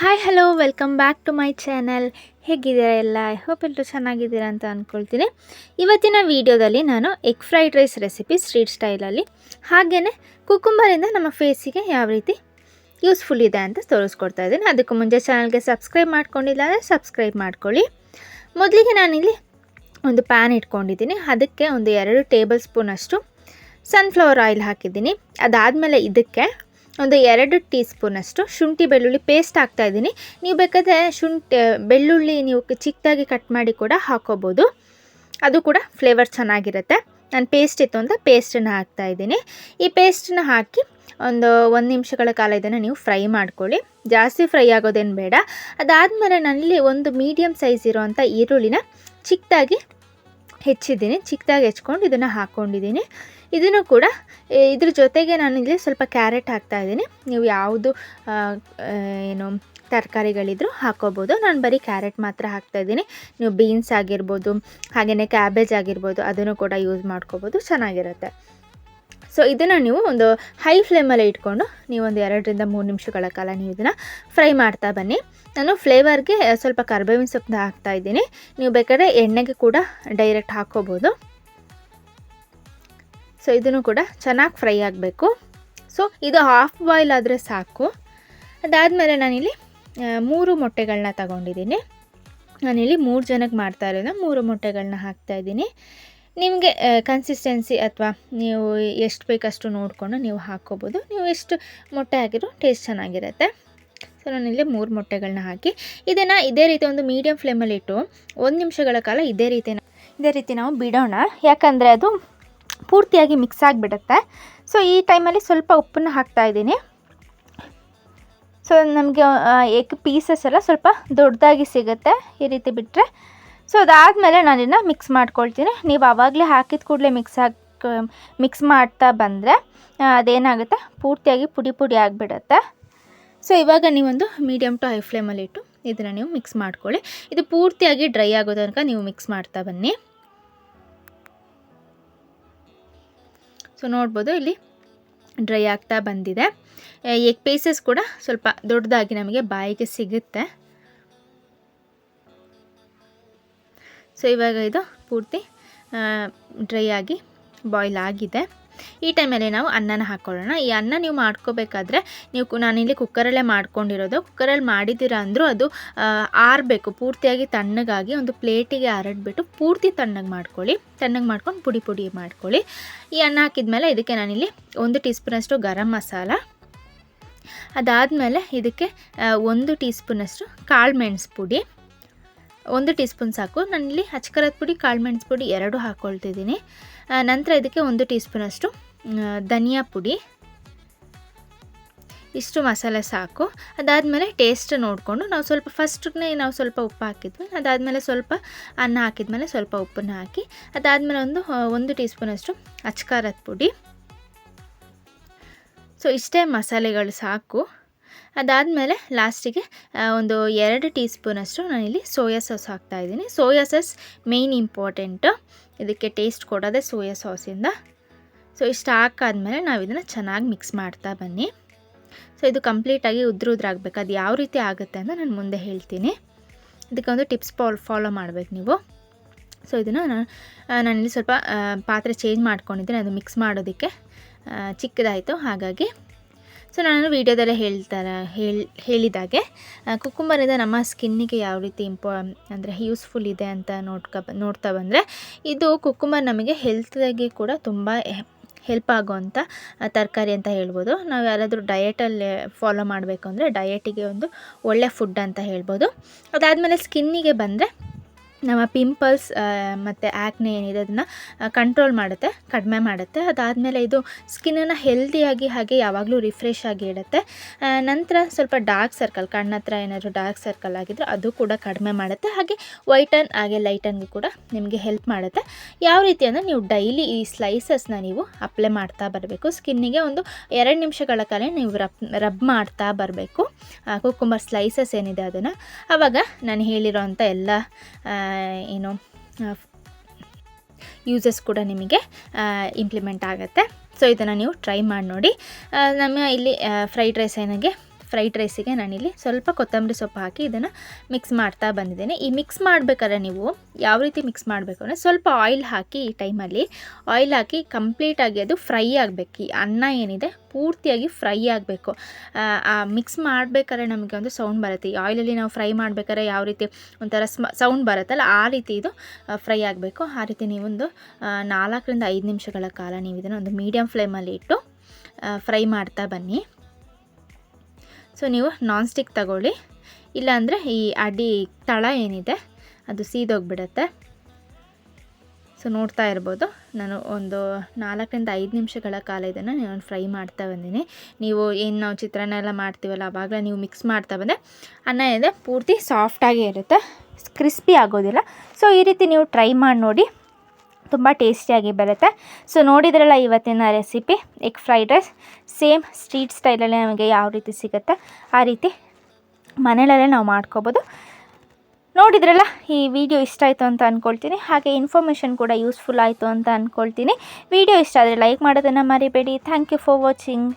Hi hello welcome back to my channel. ಹೇಗಿದ್ದೀರಾ ಎಲ್ಲ? I hope ಎಲ್ಲರೂ ಚೆನ್ನಾಗಿದ್ದೀರಾ ಅಂತ ಅಂದ್ಕೊಳ್ತೀನಿ. ಇವತ್ತಿನ ವೀಡಿಯೋದಲ್ಲಿ ನಾನು egg fried rice recipe street ಸ್ಟೈಲಲ್ಲಿ ಹಾಗೆಯೇ ಕುಕುಂಬರಿಂದ ನಮ್ಮ ಫೇಸಿಗೆ ಯಾವ ರೀತಿ ಯೂಸ್ಫುಲ್ ಇದೆ ಅಂತ ತೋರಿಸ್ಕೊಡ್ತಾ ಇದ್ದೀನಿ. ಅದಕ್ಕೂ ಮುಂಚೆ ಚಾನಲ್ಗೆ ಸಬ್ಸ್ಕ್ರೈಬ್ ಮಾಡ್ಕೊಂಡಿಲ್ಲ ಅಂದರೆ ಸಬ್ಸ್ಕ್ರೈಬ್ ಮಾಡ್ಕೊಳ್ಳಿ. ಮೊದಲಿಗೆ ನಾನಿಲ್ಲಿ ಒಂದು ಪ್ಯಾನ್ ಇಟ್ಕೊಂಡಿದ್ದೀನಿ. ಅದಕ್ಕೆ ಒಂದು 2 ಟೇಬಲ್ ಸ್ಪೂನಷ್ಟು ಸನ್ಫ್ಲವರ್ ಆಯಿಲ್ ಹಾಕಿದ್ದೀನಿ. ಅದಾದಮೇಲೆ ಇದಕ್ಕೆ ಒಂದು 2 ಟೀ ಸ್ಪೂನಷ್ಟು ಶುಂಠಿ ಬೆಳ್ಳುಳ್ಳಿ ಪೇಸ್ಟ್ ಹಾಕ್ತಾಯಿದ್ದೀನಿ. ನೀವು ಬೇಕಾದರೆ ಬೆಳ್ಳುಳ್ಳಿ ನೀವು ಚಿಕ್ಕದಾಗಿ ಕಟ್ ಮಾಡಿ ಕೂಡ ಹಾಕ್ಕೋಬೋದು, ಅದು ಕೂಡ ಫ್ಲೇವರ್ ಚೆನ್ನಾಗಿರುತ್ತೆ. ನಾನು ಪೇಸ್ಟ್ ಇತ್ತು ಅಂತ ಪೇಸ್ಟನ್ನು ಹಾಕ್ತಾಯಿದ್ದೀನಿ. ಈ ಪೇಸ್ಟನ್ನ ಹಾಕಿ ಒಂದು 1 ನಿಮಿಷಗಳ ಕಾಲ ಇದನ್ನು ನೀವು ಫ್ರೈ ಮಾಡ್ಕೊಳ್ಳಿ. ಜಾಸ್ತಿ ಫ್ರೈ ಆಗೋದೇನು ಬೇಡ. ಅದಾದಮೇಲೆ ನಾನಿಲ್ಲಿ ಒಂದು ಮೀಡಿಯಮ್ ಸೈಜ್ ಇರೋವಂಥ ಈರುಳ್ಳಿನ ಚಿಕ್ಕದಾಗಿ ಚಿಕ್ಕದಾಗಿ ಹೆಚ್ಕೊಂಡು ಇದನ್ನು ಹಾಕ್ಕೊಂಡಿದ್ದೀನಿ. ಇದನ್ನು ಕೂಡ ಇದ್ರ ಜೊತೆಗೆ ನಾನಿಲ್ಲಿ ಸ್ವಲ್ಪ ಕ್ಯಾರೆಟ್ ಹಾಕ್ತಾಯಿದ್ದೀನಿ. ನೀವು ಯಾವುದು ತರಕಾರಿಗಳಿದ್ರೂ ಹಾಕ್ಕೋಬೋದು. ನಾನು ಬರೀ ಕ್ಯಾರೆಟ್ ಮಾತ್ರ ಹಾಕ್ತಾಯಿದ್ದೀನಿ. ನೀವು ಬೀನ್ಸ್ ಆಗಿರ್ಬೋದು, ಹಾಗೆಯೇ ಕ್ಯಾಬೇಜ್ ಆಗಿರ್ಬೋದು, ಅದನ್ನು ಕೂಡ ಯೂಸ್ ಮಾಡ್ಕೋಬೋದು, ಚೆನ್ನಾಗಿರುತ್ತೆ. ಸೊ ಇದನ್ನು ನೀವು ಒಂದು ಹೈ ಫ್ಲೇಮಲ್ಲಿ ಇಟ್ಕೊಂಡು ನೀವು ಒಂದು 2ರಿಂದ 3 ನಿಮಿಷಗಳ ಕಾಲ ನೀವು ಇದನ್ನು ಫ್ರೈ ಮಾಡ್ತಾ ಬನ್ನಿ. ನಾನು ಫ್ಲೇವರ್ಗೆ ಸ್ವಲ್ಪ ಕರಿಬೇವಿನ ಸೊಪ್ಪನ್ನ ಹಾಕ್ತಾಯಿದ್ದೀನಿ. ನೀವು ಬೇಕಾದ್ರೆ ಎಣ್ಣೆಗೆ ಕೂಡ ಡೈರೆಕ್ಟ್ ಹಾಕ್ಕೋಬೋದು. ಸೊ ಇದನ್ನು ಕೂಡ ಚೆನ್ನಾಗಿ ಫ್ರೈ ಆಗಬೇಕು. ಸೊ ಇದು ಹಾಫ್ ಬಾಯ್ಲ್ ಆದರೆ ಸಾಕು. ಅದಾದಮೇಲೆ ನಾನಿಲ್ಲಿ 3 ಮೊಟ್ಟೆಗಳನ್ನ ತಗೊಂಡಿದ್ದೀನಿ. ನಾನಿಲ್ಲಿ 3 ಜನಕ್ಕೆ ಮಾಡ್ತಾ ಇರೋದ್ರಿಂದ 3 ಮೊಟ್ಟೆಗಳನ್ನ ಹಾಕ್ತಾಯಿದ್ದೀನಿ. ನಿಮಗೆ ಕನ್ಸಿಸ್ಟೆನ್ಸಿ ಅಥವಾ ನೀವು ಎಷ್ಟು ಬೇಕಷ್ಟು ನೋಡಿಕೊಂಡು ನೀವು ಹಾಕ್ಕೋಬೋದು. ನೀವು ಎಷ್ಟು ಮೊಟ್ಟೆ ಹಾಕಿದ್ರು ಟೇಸ್ಟ್ ಚೆನ್ನಾಗಿರುತ್ತೆ. ಸೊ ನಾನಿಲ್ಲಿ 3 ಮೊಟ್ಟೆಗಳನ್ನ ಹಾಕಿ ಇದನ್ನು ಇದೇ ರೀತಿ ಒಂದು ಮೀಡಿಯಮ್ ಫ್ಲೇಮಲ್ಲಿ ಇಟ್ಟು 1 ನಿಮಿಷಗಳ ಕಾಲ ಇದೇ ರೀತಿ ನಾವು ಬಿಡೋಣ. ಯಾಕಂದರೆ ಅದು ಪೂರ್ತಿಯಾಗಿ ಮಿಕ್ಸ್ ಆಗಿಬಿಡುತ್ತೆ. ಸೊ ಈ ಟೈಮಲ್ಲಿ ಸ್ವಲ್ಪ ಉಪ್ಪನ್ನು ಹಾಕ್ತಾಯಿದ್ದೀನಿ. ಸೊ ನಮಗೆ ಎಗ್ ಪೀಸಸ್ ಎಲ್ಲ ಸ್ವಲ್ಪ ದೊಡ್ಡದಾಗಿ ಸಿಗುತ್ತೆ ಈ ರೀತಿ ಬಿಟ್ಟರೆ. ಸೊ ಅದಾದಮೇಲೆ ನಾನಿನ್ನು ಮಿಕ್ಸ್ ಮಾಡ್ಕೊಳ್ತೀನಿ. ನೀವು ಆವಾಗಲೇ ಹಾಕಿದ ಕೂಡಲೇ ಮಿಕ್ಸ್ ಮಾಡ್ತಾ ಬಂದರೆ ಅದೇನಾಗುತ್ತೆ, ಪೂರ್ತಿಯಾಗಿ ಪುಡಿ ಆಗಿಬಿಡುತ್ತೆ. ಸೊ ಇವಾಗ ನೀವೊಂದು ಮೀಡಿಯಮ್ ಟು ಹೈ ಫ್ಲೇಮಲ್ಲಿ ಇಟ್ಟು ಇದನ್ನು ನೀವು ಮಿಕ್ಸ್ ಮಾಡ್ಕೊಳ್ಳಿ. ಇದು ಪೂರ್ತಿಯಾಗಿ ಡ್ರೈ ಆಗೋ ತನಕ ನೀವು ಮಿಕ್ಸ್ ಮಾಡ್ತಾ ಬನ್ನಿ. ಸೊ ನೋಡ್ಬೋದು ಇಲ್ಲಿ ಡ್ರೈ ಆಗ್ತಾ ಬಂದಿದೆ. ಎಗ್ ಪೀಸಸ್ ಕೂಡ ಸ್ವಲ್ಪ ದೊಡ್ಡದಾಗಿ ನಮಗೆ ಬಾಯಿಗೆ ಸಿಗುತ್ತೆ. ಸೊ ಇವಾಗ ಇದು ಪೂರ್ತಿ ಡ್ರೈ ಆಗಿ ಬಾಯ್ಲ್ ಆಗಿದೆ. ಈ ಟೈಮಲ್ಲಿ ನಾವು ಅನ್ನನ ಹಾಕ್ಕೊಳ್ಳೋಣ. ಈ ಅನ್ನ ನೀವು ಮಾಡ್ಕೋಬೇಕಾದ್ರೆ ನಾನಿಲ್ಲಿ ಕುಕ್ಕರಲ್ಲೇ ಮಾಡ್ಕೊಂಡಿರೋದು. ಕುಕ್ಕರಲ್ಲಿ ಮಾಡಿದ್ದೀರಾ ಅಂದರೂ ಅದು ಆರಬೇಕು, ಪೂರ್ತಿಯಾಗಿ ತಣ್ಣಗಾಗಿ ಒಂದು ಪ್ಲೇಟಿಗೆ ಹರಡ್ಬಿಟ್ಟು ಪೂರ್ತಿ ತಣ್ಣಗೆ ಮಾಡ್ಕೊಂಡು ಪುಡಿ ಮಾಡ್ಕೊಳ್ಳಿ. ಈ ಅನ್ನ ಹಾಕಿದ್ಮೇಲೆ ಇದಕ್ಕೆ ನಾನಿಲ್ಲಿ 1 ಟೀ ಸ್ಪೂನಷ್ಟು ಗರಂ ಮಸಾಲ, ಅದಾದಮೇಲೆ ಇದಕ್ಕೆ 1 ಟೀ ಸ್ಪೂನಷ್ಟು ಕಾಳು ಮೆಣಸು ಪುಡಿ, 1 ಟೀ ಸ್ಪೂನ್ ಸಾಕು. ನಾನಿಲ್ಲಿ ಅಚ್ಕರದ ಪುಡಿ, ಕಾಳು ಮೆಣಸು ಪುಡಿ 2 ಹಾಕ್ಕೊಳ್ತಿದ್ದೀನಿ. ನಂತರ ಇದಕ್ಕೆ 1 ಟೀ ಸ್ಪೂನಷ್ಟು ಧನಿಯಾ ಪುಡಿ, ಇಷ್ಟು ಮಸಾಲೆ ಸಾಕು. ಅದಾದಮೇಲೆ ಟೇಸ್ಟ್ ನೋಡಿಕೊಂಡು ನಾವು ಸ್ವಲ್ಪ ಉಪ್ಪು ಹಾಕಿದ್ವಿ. ಅದಾದಮೇಲೆ ಸ್ವಲ್ಪ ಅನ್ನ ಹಾಕಿದ್ಮೇಲೆ ಸ್ವಲ್ಪ ಉಪ್ಪನ್ನು ಹಾಕಿ, ಅದಾದಮೇಲೆ 1 ಟೀ ಸ್ಪೂನಷ್ಟು ಅಚ್ಕಾರದ ಪುಡಿ. ಸೊ ಇಷ್ಟೇ ಮಸಾಲೆಗಳು ಸಾಕು. ಅದಾದಮೇಲೆ ಲಾಸ್ಟಿಗೆ ಒಂದು 2 ಟೀ ಸ್ಪೂನಷ್ಟು ನಾನಿಲ್ಲಿ ಸೋಯಾ ಸಾಸ್ ಹಾಕ್ತಾಯಿದ್ದೀನಿ. ಸೋಯಾ ಸಾಸ್ ಮೇಯ್ನ್ ಇಂಪಾರ್ಟೆಂಟು, ಇದಕ್ಕೆ ಟೇಸ್ಟ್ ಕೊಡೋದೇ ಸೋಯಾ ಸಾಸಿಂದ. ಸೊ ಇಷ್ಟು ಹಾಕಾದ್ಮೇಲೆ ನಾವು ಇದನ್ನು ಚೆನ್ನಾಗಿ ಮಿಕ್ಸ್ ಮಾಡ್ತಾ ಬನ್ನಿ. ಸೊ ಇದು ಕಂಪ್ಲೀಟಾಗಿ ಉದ್ರಾಗಬೇಕು. ಅದು ಯಾವ ರೀತಿ ಆಗುತ್ತೆ ಅಂತ ನಾನು ಮುಂದೆ ಹೇಳ್ತೀನಿ. ಇದಕ್ಕೆ ಒಂದು ಟಿಪ್ಸ್ ಫಾಲೋ ಮಾಡಬೇಕು ನೀವು. ಸೊ ಇದನ್ನು ನಾನಿಲ್ಲಿ ಸ್ವಲ್ಪ ಪಾತ್ರೆ ಚೇಂಜ್ ಮಾಡ್ಕೊಂಡಿದ್ದೀನಿ, ಅದು ಮಿಕ್ಸ್ ಮಾಡೋದಕ್ಕೆ ಚಿಕ್ಕದಾಯಿತು ಹಾಗಾಗಿ. ಸೊ ನಾನು ವೀಡಿಯೋದಲ್ಲೇ ಹೇಳಿದಾಗೆ ಕುಕುಂಬರಿಂದ ನಮ್ಮ ಸ್ಕಿನ್ನಿಗೆ ಯಾವ ರೀತಿ ಅಂದರೆ ಯೂಸ್ಫುಲ್ ಇದೆ ಅಂತ ನೋಡ್ತಾ ಬಂದರೆ, ಇದು ಕುಕುಂಬರ್ ನಮಗೆ ಹೆಲ್ತ್ಗೆ ಕೂಡ ತುಂಬ ಹೆಲ್ಪ್ ಆಗೋವಂಥ ತರಕಾರಿ ಅಂತ ಹೇಳ್ಬೋದು. ನಾವು ಯಾರಾದರೂ ಡಯಟಲ್ಲಿ ಫಾಲೋ ಮಾಡಬೇಕು ಅಂದರೆ ಡಯಟಿಗೆ ಒಂದು ಒಳ್ಳೆ ಫುಡ್ ಅಂತ ಹೇಳ್ಬೋದು. ಅದಾದಮೇಲೆ ಸ್ಕಿನ್ನಿಗೆ ಬಂದರೆ ನಮ್ಮ ಪಿಂಪಲ್ಸ್ ಮತ್ತು ಆ್ಯಕ್ನೆ ಏನಿದೆ ಅದನ್ನು ಕಂಟ್ರೋಲ್ ಮಾಡುತ್ತೆ, ಕಡಿಮೆ ಮಾಡುತ್ತೆ. ಅದಾದಮೇಲೆ ಇದು ಸ್ಕಿನ್ನನ್ನು ಹೆಲ್ದಿಯಾಗಿ ಹಾಗೆ ಯಾವಾಗಲೂ ರಿಫ್ರೆಶ್ ಆಗಿ ಇಡುತ್ತೆ. ನಂತರ ಸ್ವಲ್ಪ ಡಾರ್ಕ್ ಸರ್ಕಲ್, ಕಣ್ಣ ಹತ್ರ ಏನಾದರೂ ಡಾರ್ಕ್ ಸರ್ಕಲ್ ಆಗಿದ್ದರೆ ಅದು ಕೂಡ ಕಡಿಮೆ ಮಾಡುತ್ತೆ. ಹಾಗೆ ವೈಟನ್ ಹಾಗೆ ಲೈಟನ್ಗೂ ಕೂಡ ನಿಮಗೆ ಹೆಲ್ಪ್ ಮಾಡುತ್ತೆ. ಯಾವ ರೀತಿ ಅಂದರೆ ನೀವು ಡೈಲಿ ಈ ಸ್ಲೈಸಸ್ನ ನೀವು ಅಪ್ಲೈ ಮಾಡ್ತಾ ಬರಬೇಕು. ಸ್ಕಿನ್ನಿಗೆ ಒಂದು 2 ನಿಮಿಷಗಳ ಕಾಲ ನೀವು ರಬ್ ಮಾಡ್ತಾ ಬರಬೇಕು ಕುಕುಂಬರ್ ಸ್ಲೈಸಸ್ ಏನಿದೆ ಅದನ್ನು. ಆವಾಗ ನಾನು ಹೇಳಿರೋ ಅಂಥ ಎಲ್ಲ ಯೂಸಸ್ ಕೂಡ ನಿಮಗೆ ಇಂಪ್ಲಿಮೆಂಟ್ ಆಗುತ್ತೆ. ಸೊ ಇದನ್ನು ನೀವು ಟ್ರೈ ಮಾಡಿ ನೋಡಿ. ನಮ್ಮ ಇಲ್ಲಿ ಫ್ರೈಡ್ ರೈಸ್ ಏನಾಗೆ ಫ್ರೈಡ್ ರೈಸಿಗೆ ನಾನಿಲ್ಲಿ ಸ್ವಲ್ಪ ಕೊತ್ತಂಬರಿ ಸೊಪ್ಪು ಹಾಕಿ ಇದನ್ನು ಮಿಕ್ಸ್ ಮಾಡ್ತಾ ಬಂದಿದ್ದೇನೆ. ಈ ಮಿಕ್ಸ್ ಮಾಡಬೇಕಾದ್ರೆ ನೀವು ಯಾವ ರೀತಿ ಮಿಕ್ಸ್ ಮಾಡಬೇಕು ಅಂದರೆ ಸ್ವಲ್ಪ ಆಯಿಲ್ ಹಾಕಿ ಈ ಟೈಮಲ್ಲಿ ಆಯಿಲ್ ಹಾಕಿ ಕಂಪ್ಲೀಟಾಗಿ ಅದು ಫ್ರೈ ಆಗಬೇಕು. ಈ ಅನ್ನ ಏನಿದೆ ಪೂರ್ತಿಯಾಗಿ ಫ್ರೈ ಆಗಬೇಕು. ಮಿಕ್ಸ್ ಮಾಡಬೇಕಾದ್ರೆ ನಮಗೆ ಒಂದು ಸೌಂಡ್ ಬರುತ್ತೆ. ಈ ಆಯಿಲಲ್ಲಿ ನಾವು ಫ್ರೈ ಮಾಡಬೇಕಾದ್ರೆ ಯಾವ ರೀತಿ ಒಂಥರ ಸೌಂಡ್ ಬರುತ್ತಲ್ಲ, ಆ ರೀತಿ ಇದು ಫ್ರೈ ಆಗಬೇಕು. ಆ ರೀತಿ ನೀವೊಂದು 4ರಿಂದ 5 ನಿಮಿಷಗಳ ಕಾಲ ನೀವು ಇದನ್ನು ಒಂದು ಮೀಡಿಯಮ್ ಫ್ಲೇಮಲ್ಲಿ ಇಟ್ಟು ಫ್ರೈ ಮಾಡ್ತಾ ಬನ್ನಿ. ಸೊ ನೀವು ನಾನ್ ಸ್ಟಿಕ್ ತಗೊಳ್ಳಿ, ಇಲ್ಲಾಂದರೆ ಈ ಅಡಿ ತಳ ಏನಿದೆ ಅದು ಸೀದೋಗಿಬಿಡತ್ತೆ. ಸೊ ನೋಡ್ತಾ ಇರ್ಬೋದು, ನಾನು ಒಂದು 4ರಿಂದ 5 ನಿಮಿಷಗಳ ಕಾಲ ಇದನ್ನು ನಾನು ಫ್ರೈ ಮಾಡ್ತಾ ಬಂದೀನಿ. ನೀವು ಏನು ನಾವು ಚಿತ್ರಾನ್ನ ಎಲ್ಲ ಮಾಡ್ತೀವಲ್ಲ ಆವಾಗಲೇ ನೀವು ಮಿಕ್ಸ್ ಮಾಡ್ತಾ ಬಂದರೆ ಅನ್ನ ಇದೆ ಪೂರ್ತಿ ಸಾಫ್ಟಾಗಿ ಇರುತ್ತೆ, ಕ್ರಿಸ್ಪಿ ಆಗೋದಿಲ್ಲ. ಸೊ ಈ ರೀತಿ ನೀವು ಟ್ರೈ ಮಾಡಿ ನೋಡಿ, ತುಂಬ ಟೇಸ್ಟಿಯಾಗಿ ಬರುತ್ತೆ. ಸೊ ನೋಡಿದ್ರಲ್ಲ ಇವತ್ತಿನ recipe egg fried rice. Same street ಸ್ಟೈಲಲ್ಲೇ ನಮಗೆ ಯಾವ ರೀತಿ ಸಿಗುತ್ತೆ ಆ ರೀತಿ ಮನೆಯಲ್ಲೇ ನಾವು ಮಾಡ್ಕೋಬೋದು. ನೋಡಿದ್ರಲ್ಲ, ಈ ವಿಡಿಯೋ ಇಷ್ಟ ಆಯಿತು ಅಂತ ಅಂದ್ಕೊಳ್ತೀನಿ. ಹಾಗೆ ಇನ್ಫಾರ್ಮೇಷನ್ ಕೂಡ ಯೂಸ್ಫುಲ್ ಆಯಿತು ಅಂತ ಅಂದ್ಕೊಳ್ತೀನಿ. ವಿಡಿಯೋ ಇಷ್ಟ ಆದರೆ ಲೈಕ್ ಮಾಡೋದನ್ನು ಮರಿಬೇಡಿ. Thank you for watching.